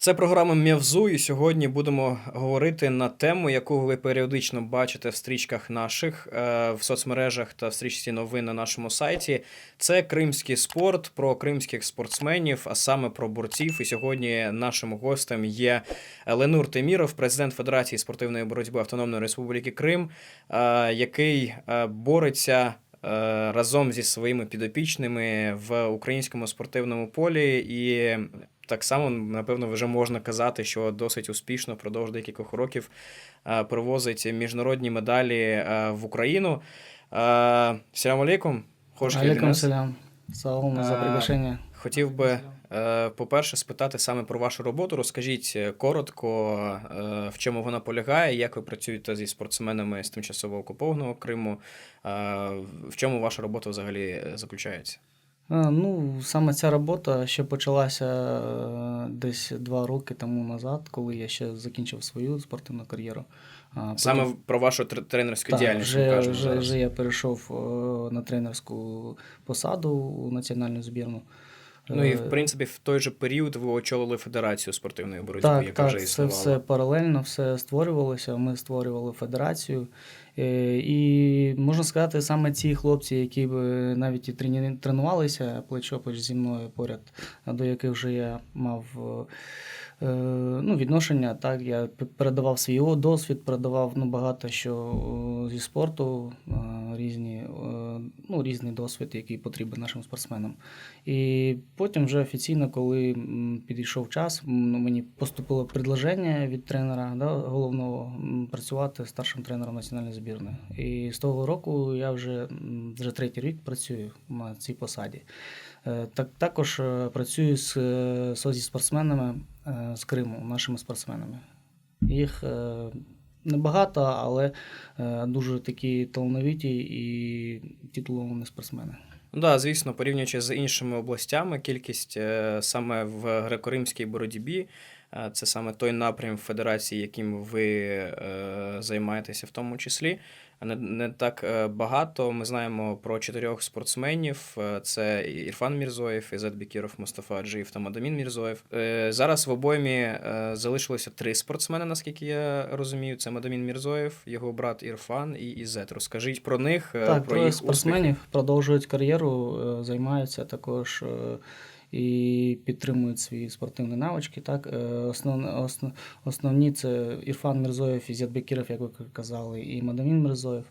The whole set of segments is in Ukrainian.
Це програма «М'явзу», і сьогодні будемо говорити на тему, яку ви періодично бачите в стрічках наших, в соцмережах та в стрічці новин на нашому сайті. Це кримський спорт, про кримських спортсменів, а саме про борців. І сьогодні нашим гостем є Ленур Теміров, президент Федерації спортивної боротьби Автономної Республіки Крим, який бореться разом зі своїми підопічними в українському спортивному полі. І так само, напевно, вже можна казати, що досить успішно впродовж декількох років привозить міжнародні медалі в Україну. Салям алейкум. Алейкум салям. Салам за приглашення. Хотів би, по-перше, спитати саме про вашу роботу. Розкажіть коротко, в чому вона полягає, як ви працюєте зі спортсменами з тимчасово окупованого Криму, в чому ваша робота взагалі заключається? Саме ця робота ще почалася десь 2 роки тому назад, коли я ще закінчив свою спортивну кар'єру. Саме про вашу тренерську діяльність ми кажемо зараз. Вже я перейшов на тренерську посаду у національну збірну. Ну і, в принципі, в той же період ви очолили Федерацію спортивної боротьби, яка вже існувала. Так, це все паралельно, все створювалося. Ми створювали федерацію. І, можна сказати, саме ці хлопці, які навіть і тренувалися плеч-о-плеч зі мною поряд, до яких вже я мав відношення, так, я передавав свій досвід, передавав багато що зі спорту, різний досвід, який потрібен нашим спортсменам. І потім вже офіційно, коли підійшов час, мені поступило предложення від тренера головного працювати старшим тренером національної збірної. І з того року я вже 3-й рік працюю на цій посаді. Також працюю зі спортсменами з Криму, нашими спортсменами. Їх небагато, але дуже такі талановиті і титуловані спортсмени. Так, звісно, порівнюючи з іншими областями, кількість саме в греко-римській боротьбі, це саме той напрям федерації, яким ви займаєтеся в тому числі, не так багато. Ми знаємо про 4 спортсменів. Це Ірфан Мірзоєв, Ізет Бекіров, Мустафа Аджиєв та Мадамін Мірзоєв. Зараз в обоймі залишилося 3 спортсмени, наскільки я розумію. Це Мадамін Мірзоєв, його брат Ірфан і Ізет. Розкажіть про них, так, про їх спортсменів продовжують кар'єру, займаються також і підтримують свої спортивні навички. Так. Основні це Ірфан Мірзоєв, Ізет Бекіров, як ви казали, і Мадамін Мірзоєв.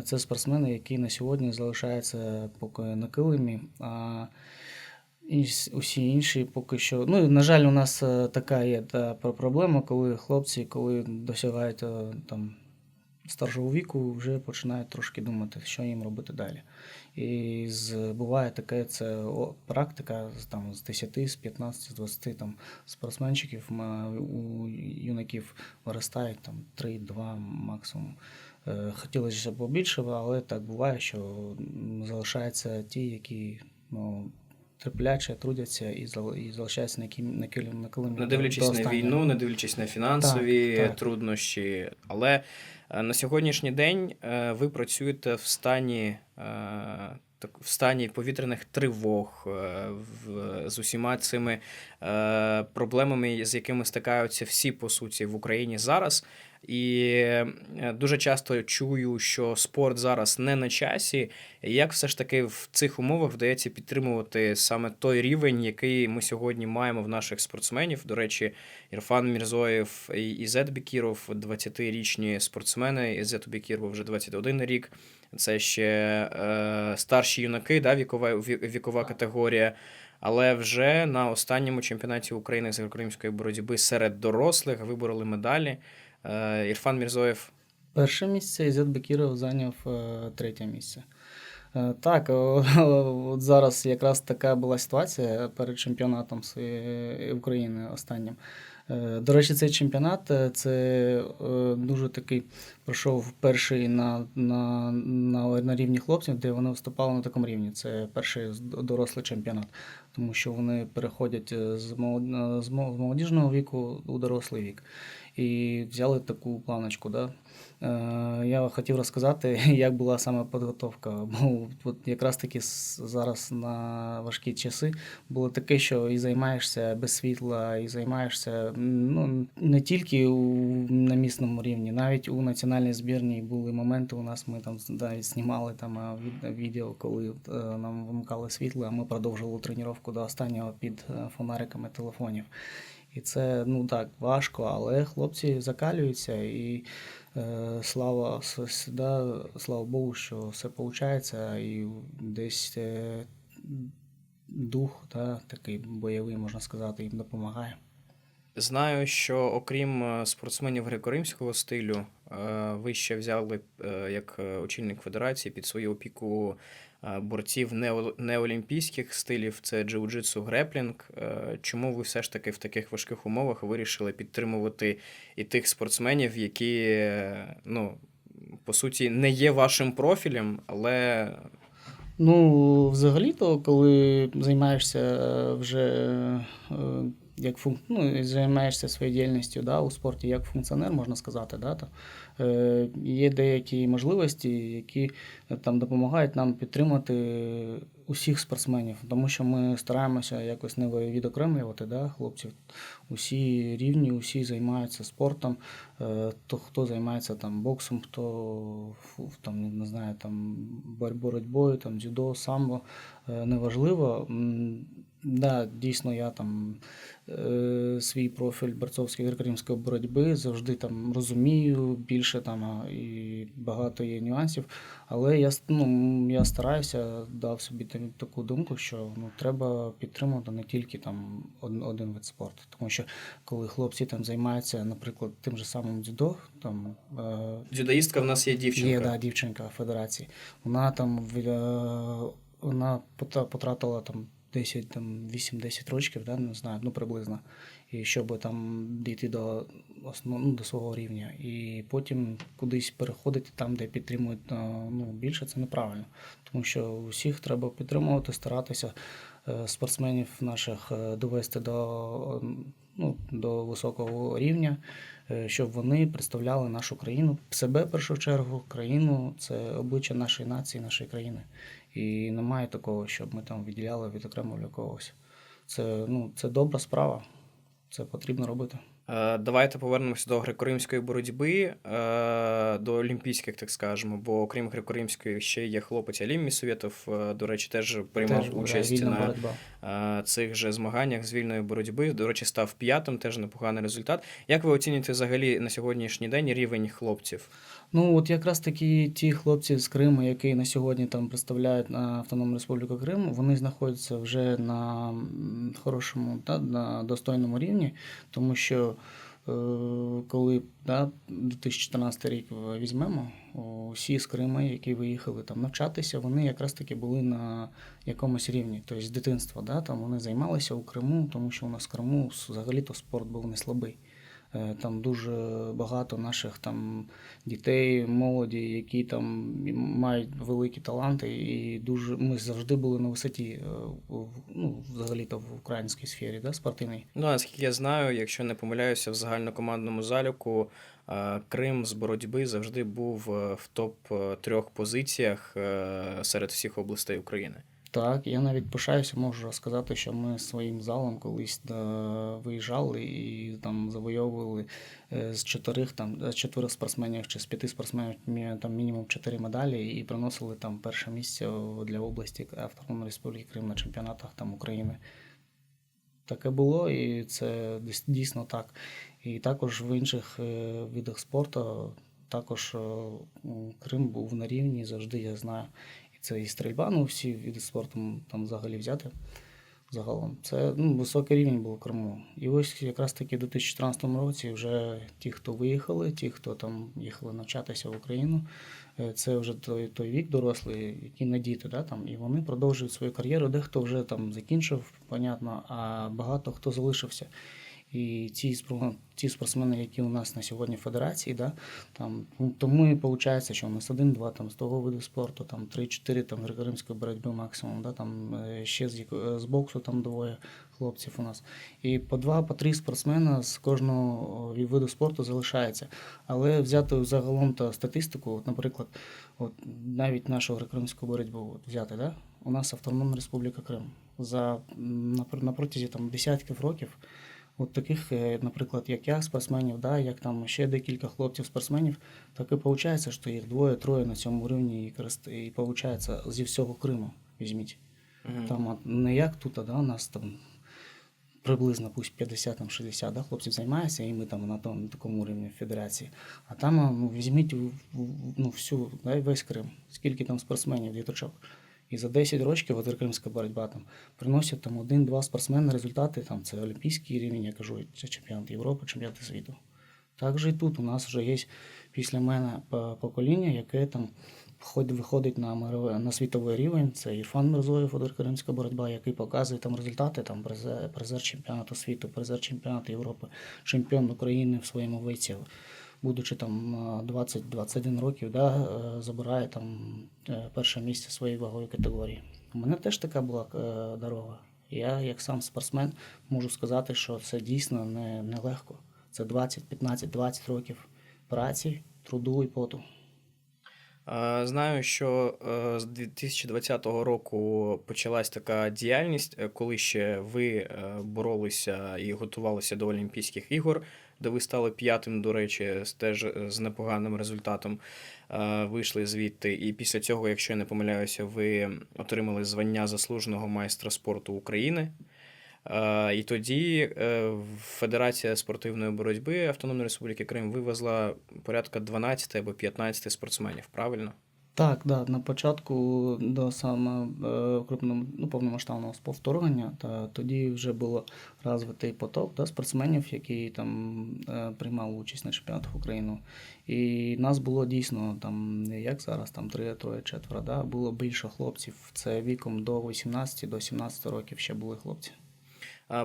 Це спортсмени, які на сьогодні залишаються поки на килимі, а усі інші поки що. На жаль, у нас така є проблема, коли хлопці, коли досягають старшого віку, вже починають трошки думати, що їм робити далі. І буває таке, це практика з 10, з 15, з 20 спортсменчиків, у юнаків виростають 3-2 максимум. Хотілося б побільше, але так буває, що залишаються ті, які терпляче, трудяться і залишаються на килимі. Не дивлячись на війну, не дивлячись на фінансові труднощі. Але на сьогоднішній день ви працюєте в стані повітряних тривог, з усіма цими проблемами, з якими стикаються всі, по суті, в Україні зараз. І дуже часто чую, що спорт зараз не на часі. Як все ж таки в цих умовах вдається підтримувати саме той рівень, який ми сьогодні маємо в наших спортсменів? До речі, Ірфан Мірзоєв і Ізет Бекіров – 20-річні спортсмени, Ізету Бекірову вже 21 рік. Це ще старші юнаки, вікова категорія. Але вже на останньому чемпіонаті України з греко-римської боротьби серед дорослих вибороли медалі. Ірфан Мірзоєв 1 місце, Ізет Бекіров зайняв 3 місце. Так, от зараз якраз така була ситуація перед чемпіонатом України останнім. До речі, цей чемпіонат це дуже такий пройшов перший на рівні хлопців, де вони виступали на такому рівні. Це перший дорослий чемпіонат. тому що вони переходять з молодіжного віку у дорослий вік. І взяли таку планочку. Да? Я хотів розказати, як була саме підготовка. Бо от якраз таки зараз на важкі часи було таке, що і займаєшся без світла, і займаєшся ну, не тільки на місному рівні, навіть у національній збірній були моменти у нас, ми там навіть знімали там відео, коли нам вимикали світло, а ми продовжували тренування до останнього під фонариками телефонів. І це, ну так, важко, але хлопці закалюються і слава Богу, що все виходить, і десь дух, такий бойовий, можна сказати, їм допомагає. Знаю, що окрім спортсменів греко-римського стилю, ви ще взяли як очільник федерації під свою опіку борців неолімпійських стилів, це джиу-джитсу, греплінг. Чому ви все ж таки в таких важких умовах вирішили підтримувати і тих спортсменів, які, ну, по суті, не є вашим профілем, але... Ну, взагалі-то, коли займаєшся вже займаєшся своєю діяльністю у спорті як функціонер, можна сказати, то є деякі можливості, які там допомагають нам підтримати усіх спортсменів, тому що ми стараємося якось не відокремлювати хлопців. Усі рівні, усі займаються спортом, хто займається там боксом, хто там, не знаю, там боротьбою, там дзюдо, самбо, неважливо. Да, дійсно, я там свій профіль борцовської греко-римської боротьби завжди там розумію більше там і багато є нюансів, але я стараюся, дав собі таку думку, що треба підтримувати не тільки там один вид спорту, тому що коли хлопці там займаються, наприклад, тим же самим дзюдо, там Дзюдоїстка в нас є дівчинка. Є, да, дівчинка федерації. Вона там потратила там 8-10 років, не знаю, приблизно, і щоб там дійти до свого рівня. І потім кудись переходити там, де підтримують більше, це неправильно. Тому що усіх треба підтримувати, старатися спортсменів наших довести до високого рівня, щоб вони представляли нашу країну, себе в першу чергу, країну, це обличчя нашої нації, нашої країни. І немає такого, щоб ми там відокремили когось. Це добра справа, це потрібно робити. Давайте повернемося до греко-римської боротьби, до олімпійських, так скажемо, бо окрім греко-римської ще є хлопець Алім Місоветов, до речі, теж приймав участь на цих же змаганнях з вільної боротьби, до речі, став 5-м, теж непоганий результат. Як ви оцінюєте взагалі на сьогоднішній день рівень хлопців? От якраз таки ті хлопці з Криму, які на сьогодні там представляють Автономну Республіку Крим, вони знаходяться вже на хорошому, на достойному рівні, тому що коли 2014 рік візьмемо, усі з Криму, які виїхали там навчатися, вони якраз таки були на якомусь рівні, тобто з дитинства, там вони займалися у Криму, тому що у нас в Криму взагалі-то спорт був не слабий. Там дуже багато наших там дітей, молоді, які там мають великі таланти, і ми завжди були на висоті, взагалі-то в українській сфері, спортивній. Наскільки я знаю, якщо не помиляюся, в загальнокомандному заліку Крим з боротьби завжди був в топ-3 позиціях серед всіх областей України. Так, я навіть пишаюся, можу розказати, що ми своїм залом колись виїжджали і там завойовували з 4 спортсменів чи з 5 спортсменів там мінімум 4 медалі і приносили там перше місце для області Автономної Республіки Крим на чемпіонатах там України. Таке було, і це дійсно так. І також в інших видах спорту також Крим був на рівні, завжди я знаю. Це і стрільба, всі види спорту там взагалі взяти загалом. Це високий рівень був у Криму. І ось якраз таки в 2014 році вже ті, хто виїхали, ті, хто там їхали навчатися в Україну, це вже той вік дорослий, які не діти, і вони продовжують свою кар'єру. Дехто вже там закінчив, понятно, а багато хто залишився. І ті спортсмени, які у нас на сьогодні в федерації, да, там, тому і виходить, що у нас 1-2 там, з того виду спорту, там, 3-4 там, греко-римської боротьби максимум, да, там, ще з боксу там двоє хлопців у нас. І по 2-3 спортсмена з кожного виду спорту залишається. Але взяти загалом та статистику, от, наприклад, от, навіть нашу греко-римську боротьбу от, взяти, да, у нас Автономна Республіка Крим. На протязі там, десятків років от таких, наприклад, як я, спортсменів, да, як там ще декілька хлопців-спортсменів, так і виходить, що їх двоє-троє на цьому рівні і виходить зі всього Криму візьміть. Там от, не як тут, да, у нас там приблизно пусть 50-60 да, хлопців займається, і ми там на такому рівні федерації. А там ну, візьміть ну, всю, да, весь Крим, скільки там спортсменів, діточок. І за 10 років от кримська боротьба там приносять там 1-2 спортсмени результати, там це олімпійський рівень, я кажу, це чемпіонат Європи, чемпіонат світу. Також і тут у нас вже є після мене покоління, яке там виходить на світовий рівень. Це Ірфан Мірзоєв, кримська боротьба, який показує там результати, там призер чемпіонату світу, призер чемпіонату Європи, чемпіон України в своєму віці. Будучи там 20-21 років, да, забирає там перше місце в своїй ваговій категорії. У мене теж така була дорога. Я, як сам спортсмен, можу сказати, що це дійсно не легко. Це 20, 15, 20 років праці, труду і поту. Знаю, що з 2020 року почалась така діяльність, коли ще ви боролися і готувалися до Олімпійських ігор, де ви стали 5-м, до речі, теж з непоганим результатом вийшли звідти. І після цього, якщо я не помиляюся, ви отримали звання заслуженого майстра спорту України. І тоді Федерація спортивної боротьби Автономної Республіки Крим вивезла порядка 12 або 15 спортсменів, правильно? Так, да, на початку до саме крупного, ну, повномасштабного вторгнення, та тоді вже було розвитий поток, да, спортсменів, які там приймали участь на чемпіонатах України. І нас було дійсно там не як зараз, там 3, 4, да, було більше хлопців. Це віком до 18, до 17 років ще були хлопці.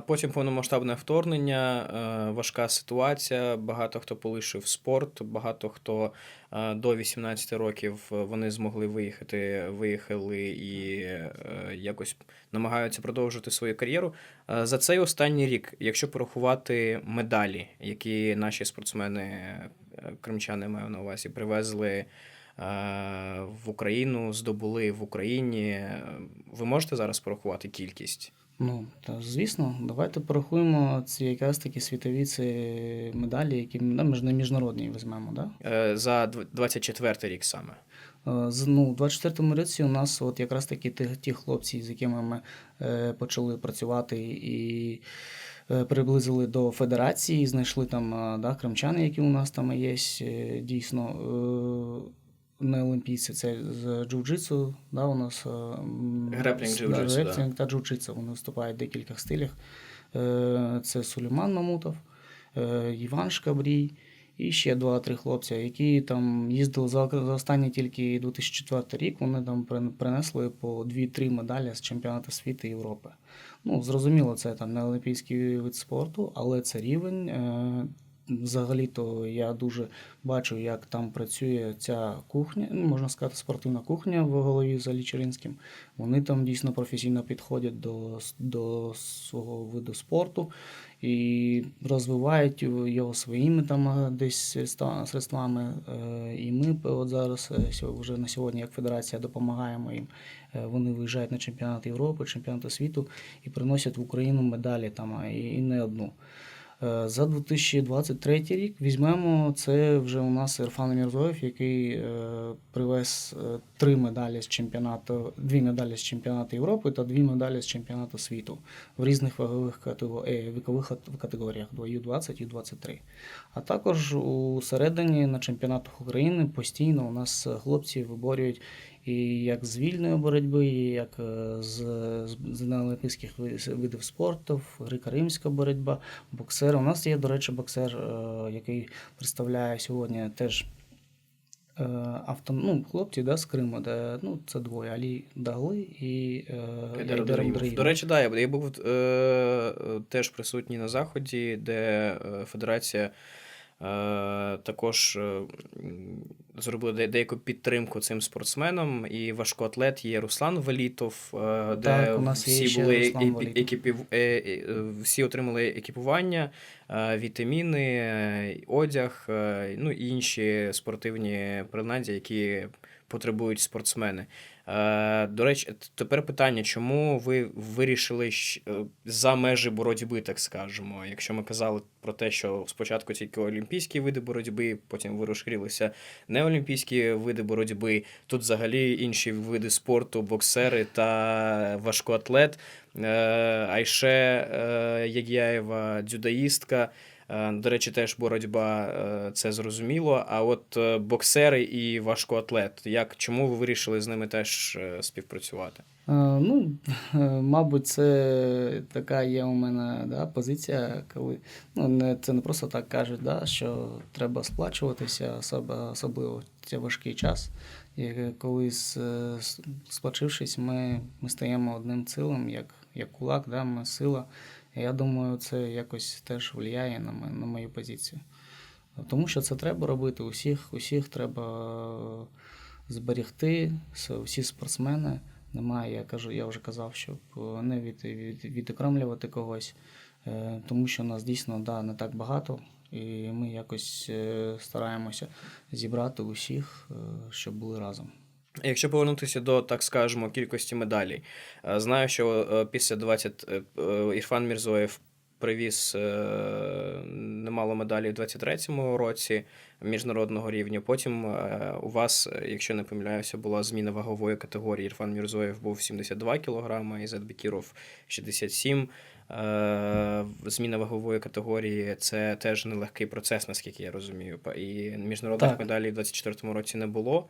Потім повномасштабне вторгнення, важка ситуація, багато хто полишив спорт, багато хто до 18 років вони змогли виїхали і якось намагаються продовжити свою кар'єру. За цей останній рік, якщо порахувати медалі, які наші спортсмени, кримчани маю на увазі, привезли в Україну, здобули в Україні, ви можете зараз порахувати кількість? Ну, та, звісно, давайте порахуємо ці якраз такі світові ці медалі, які на міжнародні візьмемо. Да? За 24-й рік саме. Ну, у 24-му році у нас от якраз такі ті хлопці, з якими ми почали працювати і приблизили до федерації, знайшли там да, кримчани, які у нас там є, дійсно, не олімпійці, це з джиу-джитсу, да, у нас Греплінг, джиу-джитсу, греплінг та джиу-джитсу, вони виступають в декількох стилях. Це Сулейман Мамутов, Іван Шкабрій і ще 2-3 хлопця, які там їздили за останній тільки 2004 рік, вони там принесли по 2-3 медалі з чемпіонату світу і Європи. Ну, зрозуміло, це там не олімпійський вид спорту, але це рівень. Взагалі-то я дуже бачу, як там працює ця кухня, ну, можна сказати, спортивна кухня в голові з Алічеринським. Вони там дійсно професійно підходять до свого виду спорту і розвивають його своїми там десь средствами. І ми от зараз вже на сьогодні, як федерація, допомагаємо їм. Вони виїжджають на чемпіонат Європи, чемпіонати світу і приносять в Україну медалі там, і не одну. За 2023 рік візьмемо, це вже у нас Ірфан Мірзоєв, який привез 2 медалі з чемпіонату Європи та 2 медалі з чемпіонату світу в різних вікових категоріях Ю-20 Ю-23. А також у середині на чемпіонатах України постійно у нас хлопці виборюють і як з вільної боротьби, і як з неолімпійських видів спорту, греко-римська боротьба, боксери. У нас є, до речі, боксер, який представляє сьогодні теж хлопці, да, з Криму, де, це двоє, Алі Дагли і Айдар Айдар Абдраїмов. Абдраїмов. До речі, да, я був теж присутній на заході, де федерація також зробила деяку підтримку цим спортсменам. І важкоатлет є Руслан Валітов, де Так, у нас є всі ще були Руслан Валітов. всі отримали екіпування, вітаміни, одяг, ну і інші спортивні приладдя, які потребують спортсмени. До речі, тепер питання, чому ви вирішили за межі боротьби, так скажемо? Якщо ми казали про те, що спочатку тільки олімпійські види боротьби, потім ви розширилися неолімпійські види боротьби, тут взагалі інші види спорту, боксери та важкоатлет, Айше Ягяєва, дзюдоїстка. До речі, теж боротьба, це зрозуміло. А от боксери і важкоатлет, чому ви вирішили з ними теж співпрацювати? Мабуть, це така є у мене, да, позиція, коли це не просто так кажуть, да, що треба сплачуватися, особливо в цей важкий час. І коли сплачившись, ми стаємо одним цілим, як кулак, да, ми сила. Я думаю, це якось теж впливає на мою позицію. Тому що це треба робити. Усіх треба зберегти, всі спортсмени. Немає, я вже казав, щоб не відокремлювати когось, тому що нас дійсно не так багато, і ми якось стараємося зібрати усіх, щоб були разом. Якщо повернутися до, так скажемо, кількості медалей. Знаю, що після Ірфан Мірзоєв привіз немало медалей у 23-му році міжнародного рівня. Потім у вас, якщо не помиляюся, була зміна вагової категорії. Ірфан Мірзоєв був 72 кг, Ізет Бекіров 67. Зміна вагової категорії – це теж нелегкий процес, наскільки я розумію. І міжнародних медалей в 24-му році не було.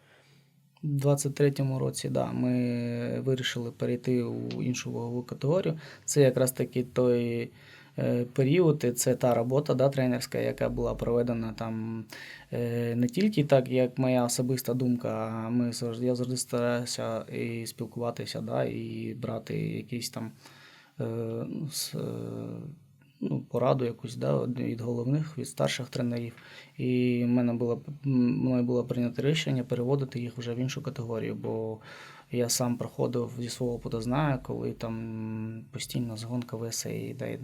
У 23-му році, ми вирішили перейти у іншу вагову категорію. Це якраз таки той період, і це та робота, тренерська, яка була проведена там не тільки так, як моя особиста думка, а я завжди стараюся і спілкуватися, і брати якісь там пораду якусь від головних, від старших тренерів. І мною було прийнято рішення переводити їх вже в іншу категорію, бо я сам проходив зі свого опиту, знаю, коли там постійно згонка веса йде,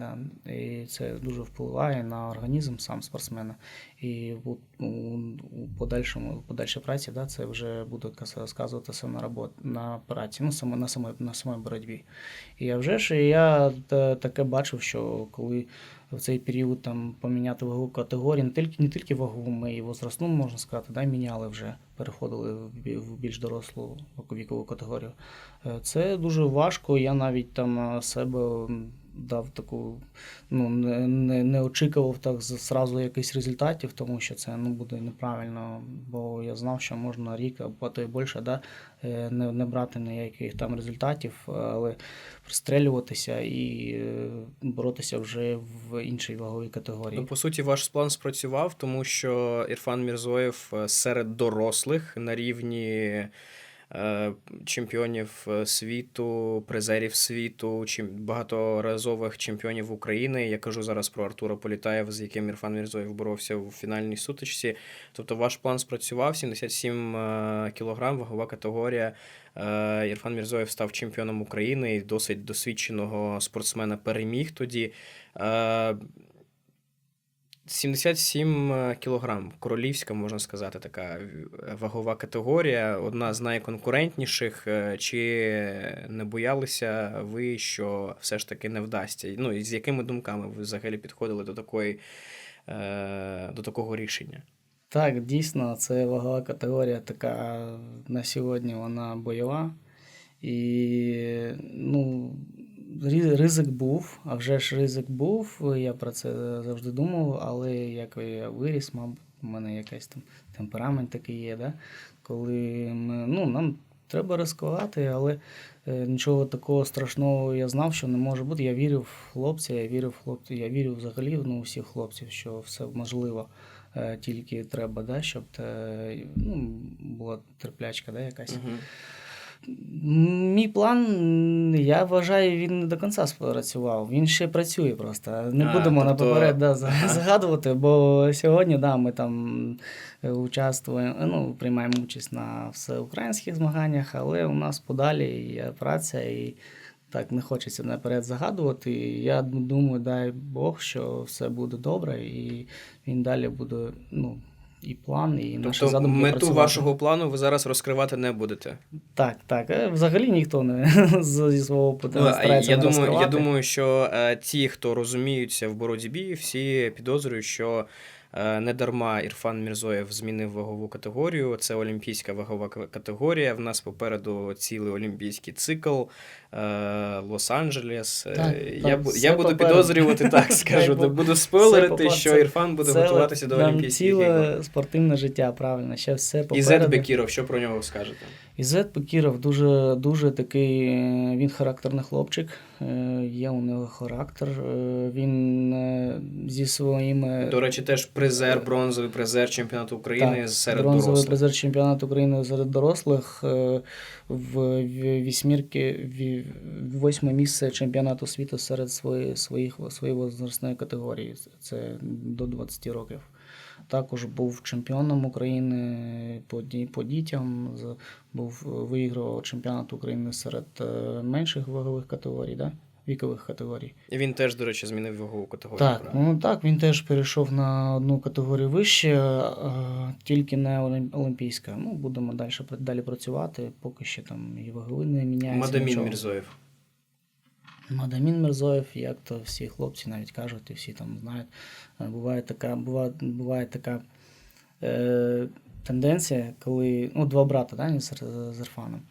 і це дуже впливає на організм сам спортсмена. І у подальшій праці це вже буде сказуватися на праці, на самій боротьбі. І я таке бачив, що коли в цей період там поміняти вагову категорію, не тільки вагову, ми і возрастну, можна сказати, міняли вже, переходили в більш дорослу вікову категорію. Це дуже важко, я навіть там себе дав таку, не очікував так зразу якихось результатів, тому що це буде неправильно, бо я знав, що можна рік або то й більше, не брати ніяких там результатів, але пристрелюватися і боротися вже в іншій ваговій категорії. По суті, ваш план спрацював, тому що Ірфан Мірзоєв серед дорослих на рівні чемпіонів світу, призерів світу, багаторазових чемпіонів України. Я кажу зараз про Артура Політаєва, з яким Ірфан Мірзоєв боровся у фінальній сутичці. Тобто ваш план спрацював, 77 кг, вагова категорія. Ірфан Мірзоєв став чемпіоном України і досить досвідченого спортсмена переміг тоді. 77 кілограм. Королівська, можна сказати, така вагова категорія. Одна з найконкурентніших. Чи не боялися ви, що все ж таки не вдасться? І з якими думками ви взагалі підходили до такого рішення? Так, дійсно, це вагова категорія така на сьогодні, вона бойова. І, ризик був, а вже ж ризик був, я про це завжди думав, але як я виріс, мабуть, у мене якийсь там темперамент такий є, коли нам треба ризикувати, але нічого такого страшного я знав, що не може бути. Я вірив в хлопця, я вірив взагалі у всіх хлопців, що все можливо. Тільки треба, да, щоб була терплячка, да, якась. Угу. Мій план, я вважаю, він не до кінця спрацював. Він ще працює просто. Не будемо наперед загадувати, бо сьогодні ми там участвуємо, приймаємо участь на всеукраїнських змаганнях, але у нас подалі є праця і так не хочеться наперед загадувати. Я думаю, дай Бог, що все буде добре і він далі буде, і план, і наші задумки мету працювати. вашого плану ви зараз розкривати не будете? Так. Взагалі ніхто не зі свого опиту не старається не розкривати. Я думаю, що ті, хто розуміються в боротьбі, всі підозрюють, що не дарма Ірфан Мірзоєв змінив вагову категорію. Це олімпійська вагова категорія. В нас попереду цілий олімпійський цикл, Лос-Анджелес. Я буду підозрювати, так скажу, буду спойлерити, що Ірфан буде готуватися до Олімпійських ігор. Ціле спортивне життя, правильно, ще все попереду. Ізет Бекіров, що про нього скажете? Ізет Бекіров дуже, дуже такий, він характерний хлопчик, є у нього характер, він зі своїми... До речі, теж бронзовий призер чемпіонату України серед бронзовий дорослих. призер чемпіонату України серед дорослих, в вісьмірки, 8 місце чемпіонату світу серед своєї возрастної категорії, це до 20 років. Також був чемпіоном України по дітям, виіграв чемпіонат України серед менших вагових категорій, вікових категорій. І він теж, до речі, змінив вагову категорію. Так, він теж перейшов на одну категорію вище, тільки не олімпійська. Будемо далі працювати, поки ще там і ваговий не міняється. Мадамін Мірзоєв. Мадамін Мірзоєв, як то всі хлопці навіть кажуть, і всі там знають, буває така тенденція, коли два брата, з Ірфаном.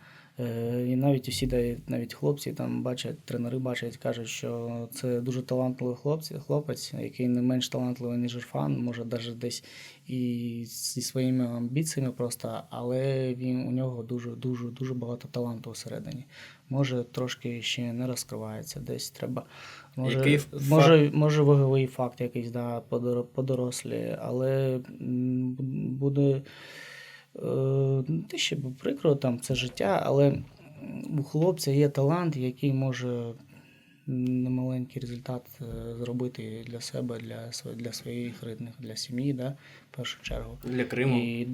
І навіть навіть хлопці там бачать, тренери бачать, кажуть, що це дуже талантливий хлопець, який не менш талантливий, ніж Ірфан, може навіть десь і зі своїми амбіціями просто, але у нього дуже багато таланту всередині. Може, трошки ще не розкривається, десь треба, може ваговий факт якийсь, подорослі, але буде те ще прикро, це життя, але у хлопця є талант, який може немаленький результат зробити для себе, для своїх рідних, для сім'ї, в першу чергу. Для Криму. І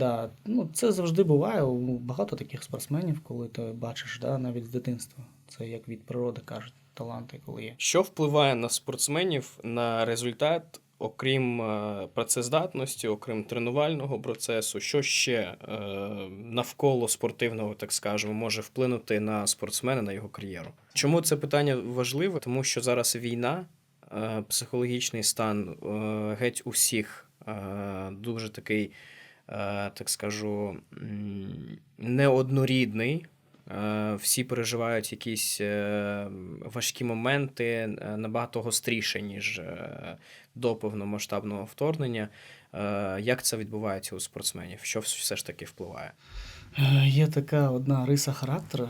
це завжди буває у багато таких спортсменів, коли ти бачиш, навіть з дитинства. Це як від природи кажуть, таланти, коли є. Що впливає на спортсменів на результат? Окрім працездатності, окрім тренувального процесу, що ще навколо спортивного, так скажемо, може вплинути на спортсмена, на його кар'єру? Чому це питання важливе? Тому що зараз війна, психологічний стан геть усіх дуже такий, так скажу, неоднорідний. Всі переживають якісь важкі моменти, набагато гостріше, ніж до повномасштабного вторгнення. Як це відбувається у спортсменів? Що все ж таки впливає? Є така одна риса характеру.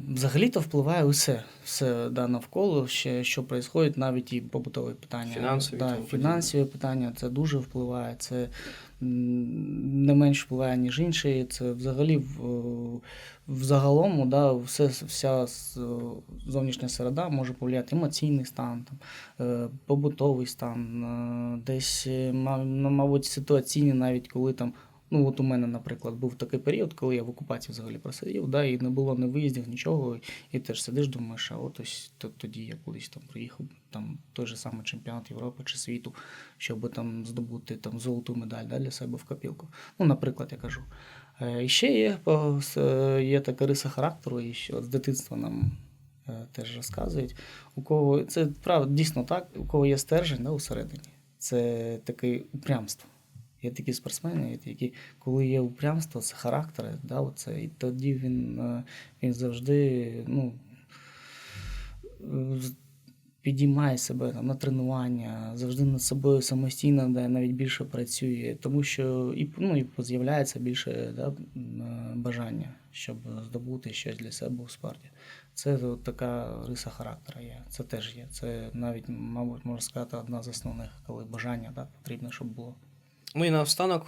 Взагалі-то впливає все навколо, що відбувається, навіть і побутові питання. Фінансові питання, це дуже впливає, це не менш впливає, ніж інші. Це взагалі взагалом, вся зовнішня середа може повпливати, емоційний стан, побутовий стан, десь, мабуть, ситуаційні, навіть коли там. У мене, наприклад, був такий період, коли я в окупації взагалі просидів, і не було ні виїздів, нічого, і теж сидиш, думаєш, а ось тоді я колись там приїхав, той же самий чемпіонат Європи чи світу, щоб здобути золоту медаль для себе в копілку. Наприклад, я кажу. І ще є така риса характеру, і що з дитинства нам теж розказують, у кого, це правда, дійсно так, у кого є стержень усередині, це таке упрямство. Є такі спортсмени, які, коли є упрямство, це характер, і тоді він завжди підіймає себе на тренування, завжди над собою самостійно, навіть більше працює, тому що і з'являється більше бажання щоб здобути щось для себе у спорті. Це от така риса характера є. Це теж є. Це навіть, мабуть, можна сказати, одна з основних, коли бажання потрібно, щоб було. Ну і наостанок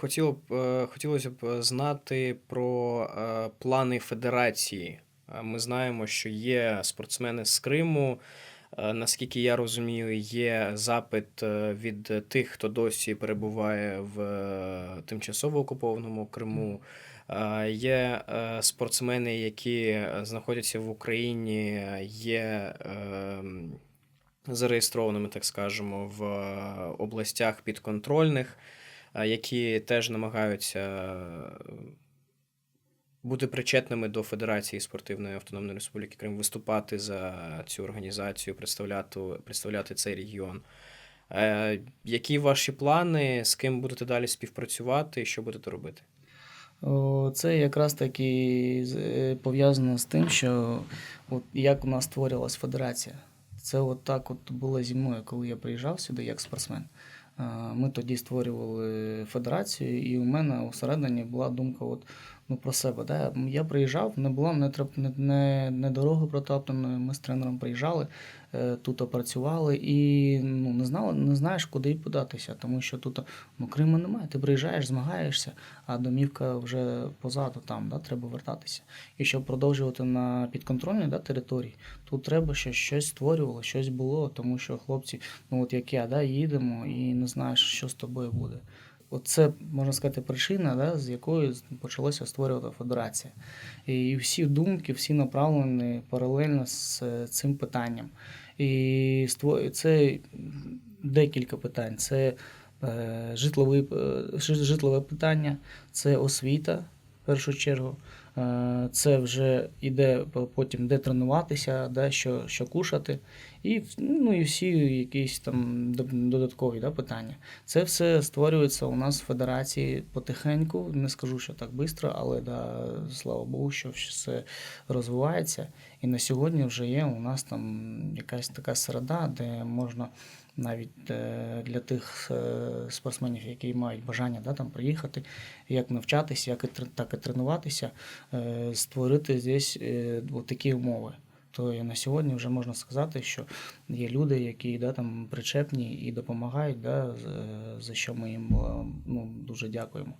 хотілося б знати про плани федерації. Ми знаємо, що є спортсмени з Криму. Наскільки я розумію, є запит від тих, хто досі перебуває в тимчасово окупованому Криму. Є спортсмени, які знаходяться в Україні, є зареєстрованими, так скажемо, в областях підконтрольних, які теж намагаються бути причетними до Федерації спортивної Автономної Республіки Крим, виступати за цю організацію, представляти цей регіон. Які ваші плани, з ким будете далі співпрацювати і що будете робити? Це якраз таки пов'язано з тим, що от як у нас створювалась федерація. Це от так от було зі мною, коли я приїжджав сюди як спортсмен. Ми тоді створювали федерацію, і у мене усередині була думка про себе. Да? Я приїжджав, не було не дороги протоптаної, ми з тренером приїжджали, тут опрацювали і не знаєш, куди податися, тому що тут Криму немає. Ти приїжджаєш, змагаєшся, а домівка вже позаду, там треба вертатися. І щоб продовжувати на підконтрольній території, тут треба, щоб щось створювало, щось було, тому що хлопці, як я, їдемо і не знаєш, що з тобою буде. Оце, можна сказати, причина, з якої почалося створювати федерація. І всі думки, всі направлені паралельно з цим питанням. І це декілька питань. Це житлове питання, це освіта, в першу чергу. Це вже йде потім, де тренуватися, що кушати, і всі якісь там додаткові питання. Це все створюється у нас в федерації потихеньку, не скажу, що так швидко, але слава Богу, що все розвивається. І на сьогодні вже є у нас там якась така середа, де можна навіть для тих спортсменів, які мають бажання там приїхати, як навчатися, так і тренуватися, створити здесь такі умови. То і на сьогодні вже можна сказати, що є люди, які там причепні і допомагають, за що ми їм дуже дякуємо.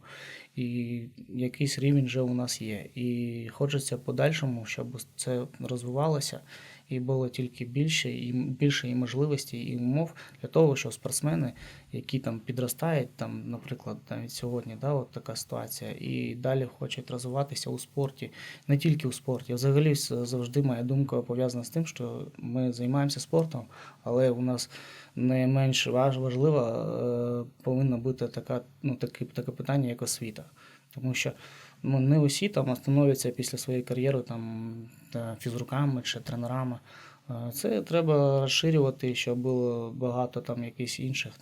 І якийсь рівень вже у нас є. І хочеться подальшому, щоб це розвивалося і було тільки більше і можливостей, і умов для того, щоб спортсмени, які там підростають, наприклад, навіть сьогодні, от така ситуація, і далі хочуть розвиватися у спорті, не тільки у спорті. Взагалі завжди моя думка пов'язана з тим, що ми займаємося спортом, але у нас не менш важливо повинно бути таке питання, як освіта. Тому що не усі становляться після своєї кар'єри фізруками чи тренерами. Це треба розширювати, щоб було багато якихось інших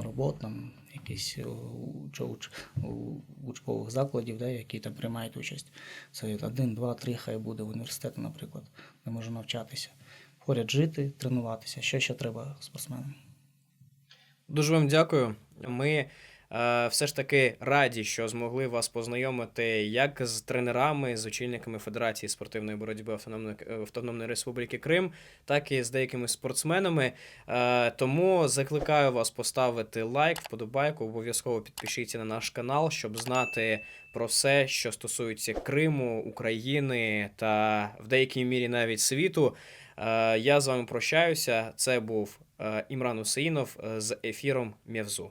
робот, якісь учбових закладів, які приймають участь. Це 1, 2, 3 хай буде в університеті, наприклад, де можна навчатися. Поряд жити, тренуватися. Що ще треба спортсменам? Дуже вам дякую. Ми все ж таки раді, що змогли вас познайомити як з тренерами, з очільниками Федерації спортивної боротьби Автономної Республіки Крим, так і з деякими спортсменами. Тому закликаю вас поставити лайк, вподобайку, обов'язково підпишіться на наш канал, щоб знати про все, що стосується Криму, України та в деякій мірі навіть світу. Я з вами прощаюся. Це був Імран Усеїнов з ефіром Мєвзу.